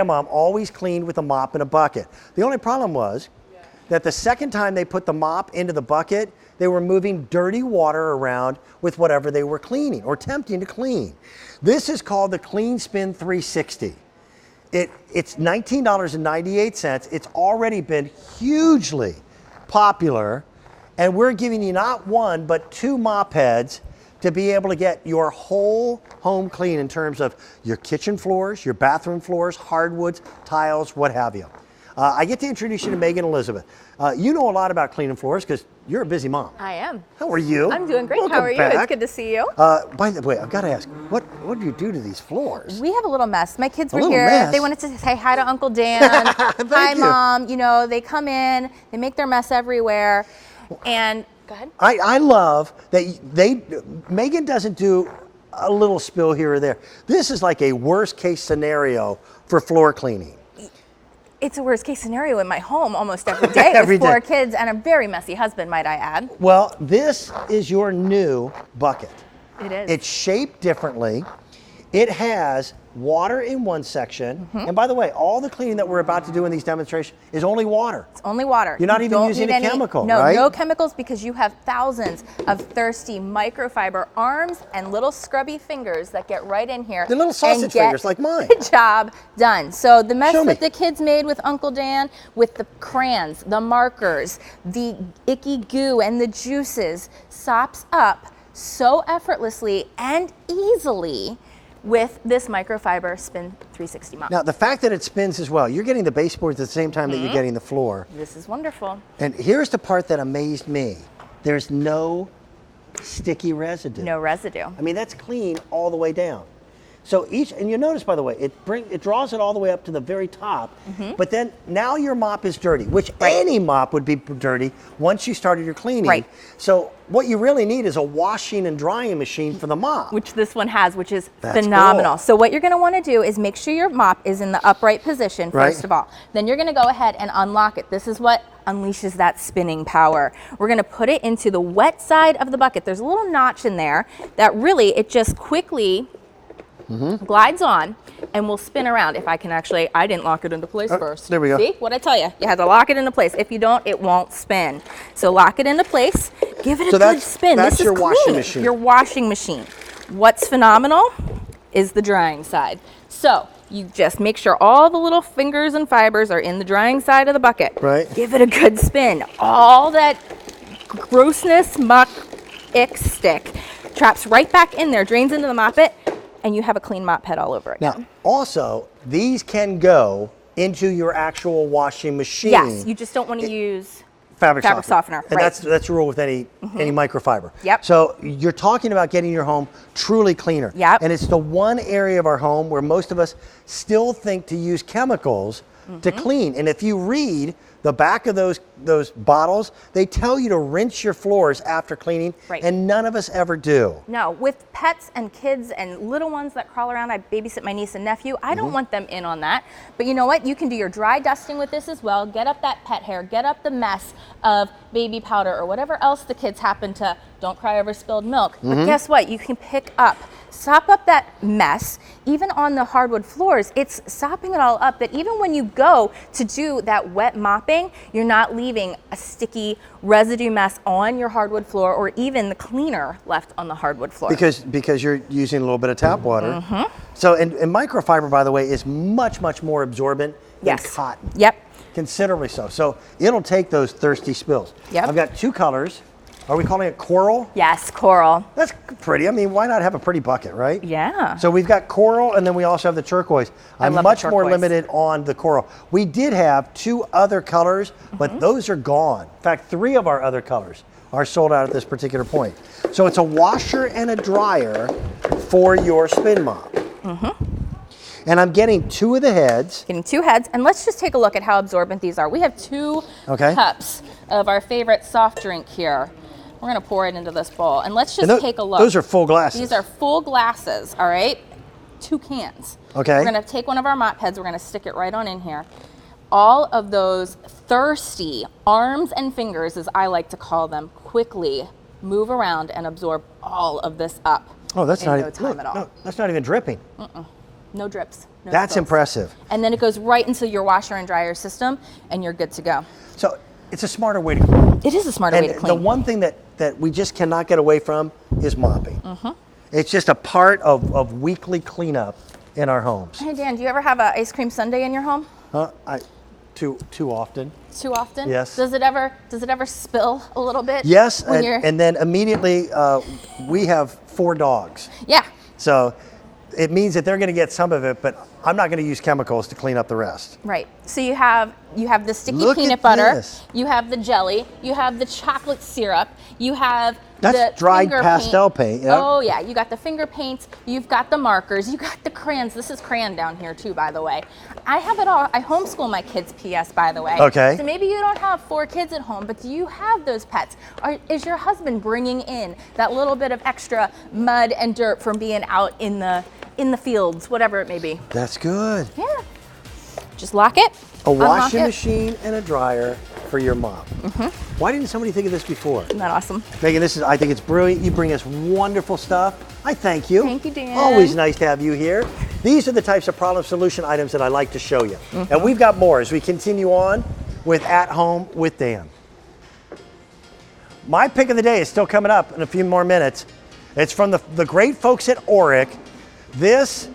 Mom always cleaned with a mop and a bucket. The only problem was that the second time they put the mop into the bucket, they were moving dirty water around with whatever they were cleaning or attempting to clean. This is called the Clean Spin 360. It's $19.98. It's already been hugely popular, and we're giving you not one, but 2 mop heads to be able to get your whole home clean in terms of your kitchen floors, your bathroom floors, hardwoods, tiles, what have you. I get to introduce you to Megan Elizabeth. You know a lot about cleaning floors because you're a busy mom. I am. How are you? I'm doing great. Welcome How are you? back. It's good to see you. By the way, I've got to ask, what do you do to these floors? We have a little mess. My kids were little here. mess? They wanted to say hi to Uncle Dan. Hi, Mom. You know, they come in, they make their mess everywhere. And go ahead. I love that Megan doesn't do a little spill here or there. This is like a worst case scenario for floor cleaning. It's a worst case scenario in my home almost every day with 4 kids and a very messy husband, might I add. Well, this is your new bucket. It is. It's shaped differently. It has water in one section. And by the way, all the cleaning that we're about to do in these demonstrations is only water. It's only water. You're not even using a chemical, right? No chemicals, because you have thousands of thirsty microfiber arms and little scrubby fingers that get right in here. The little sausage fingers like mine. The job done. So the mess that the kids made with Uncle Dan, with the crayons, the markers, the icky goo and the juices, sops up so effortlessly and easily with this Microfiber Spin 360 mop. Now, the fact that it spins as well, you're getting the baseboards at the same time that you're getting the floor. This is wonderful. And here's the part that amazed me. There's no sticky residue. No residue. I mean, that's clean all the way down. So and you notice, by the way, it draws it all the way up to the very top, but then now your mop is dirty, which any mop would be dirty once you started your cleaning. Right. So what you really need is a washing and drying machine for the mop. Which this one has, which is That's phenomenal. cool. So what you're gonna wanna do is make sure your mop is in the upright position, first of all. Then you're gonna go ahead and unlock it. This is what unleashes that spinning power. We're gonna put it into the wet side of the bucket. There's a little notch in there that really, it just quickly glides on and will spin around. If I can actually, I didn't lock it into place first. There we go. See, what'd I tell you? You have to lock it into place. If you don't, it won't spin. So lock it into place, give it a good spin. That's this your is washing clean. machine. Your washing machine. What's phenomenal is the drying side. So you just make sure all the little fingers and fibers are in the drying side of the bucket. Right. Give it a good spin. All that grossness, muck, ick stick traps right back in there, drains into the moppet, and you have a clean mop head all over it. Now, also, these can go into your actual washing machine. Yes, you just don't want to use fabric softener. And that's the rule with any microfiber. Yep. So you're talking about getting your home truly cleaner. Yep. And it's the one area of our home where most of us still think to use chemicals to clean. And if you read the back of those bottles, they tell you to rinse your floors after cleaning, and none of us ever do. No, with pets and kids and little ones that crawl around, I babysit my niece and nephew, I don't want them in on that. But you know what? You can do your dry dusting with this as well. Get up that pet hair, get up the mess of baby powder or whatever else the kids happen to, don't cry over spilled milk. But guess what? You can pick up, sop up that mess. Even on the hardwood floors, it's sopping it all up that even when you go to do that wet mopping, you're not leaving a sticky residue mess on your hardwood floor or even the cleaner left on the hardwood floor. Because you're using a little bit of tap water. So, and microfiber, by the way, is much, much more absorbent than cotton. Yep. Considerably so. So it'll take those thirsty spills. Yep. I've got 2 colors. Are we calling it coral? Yes, coral. That's pretty. I mean, why not have a pretty bucket, right? Yeah. So we've got coral, and then we also have the turquoise. I'm much more limited on the coral. We did have 2 other colors, but those are gone. In fact, 3 of our other colors are sold out at this particular point. So it's a washer and a dryer for your spin mop. And I'm getting 2 of the heads. Getting 2 heads, and let's just take a look at how absorbent these are. We have 2 cups of our favorite soft drink here. We're gonna pour it into this bowl, and let's just take a look. Those are full glasses. These are full glasses, all right? 2 cans. Okay. We're gonna take one of our mop heads, we're gonna stick it right on in here. All of those thirsty arms and fingers, as I like to call them, quickly move around and absorb all of this up. Oh, that's not no time at all. No, that's not even dripping. No drips. No That's spills. impressive. And then it goes right into your washer and dryer system, and you're good to go. So it's a smarter way to clean. It is a smarter way to clean. The one thing that we just cannot get away from is mopping. It's just a part of weekly cleanup in our homes. Hey Dan, do you ever have an ice cream sundae in your home? Too often. Too often? Yes. Does it ever spill a little bit? Yes, when and then immediately we have 4 dogs. Yeah. So it means that they're going to get some of it, but I'm not going to use chemicals to clean up the rest. Right. So you have the sticky Look peanut at butter, this. you have the jelly, you have the chocolate syrup, you have That's the dried finger pastel paint, yeah. Oh yeah, you got the finger paints, you've got the markers, you got the crayons. This is crayon down here too, by the way. I have it all. I homeschool my kids, PS, by the way. Okay. So maybe you don't have 4 kids at home, but do you have those pets? Is your husband bringing in that little bit of extra mud and dirt from being out in the fields, whatever it may be? That's good. Yeah. Just lock it. A unlock washing it. machine and a dryer for your mop. Why didn't somebody think of this before? Isn't that awesome? Megan, I think it's brilliant. You bring us wonderful stuff. I thank you. Thank you, Dan. Always nice to have you here. These are the types of problem solution items that I like to show you. And we've got more as we continue on with At Home with Dan. My pick of the day is still coming up in a few more minutes. It's from the great folks at Auric. This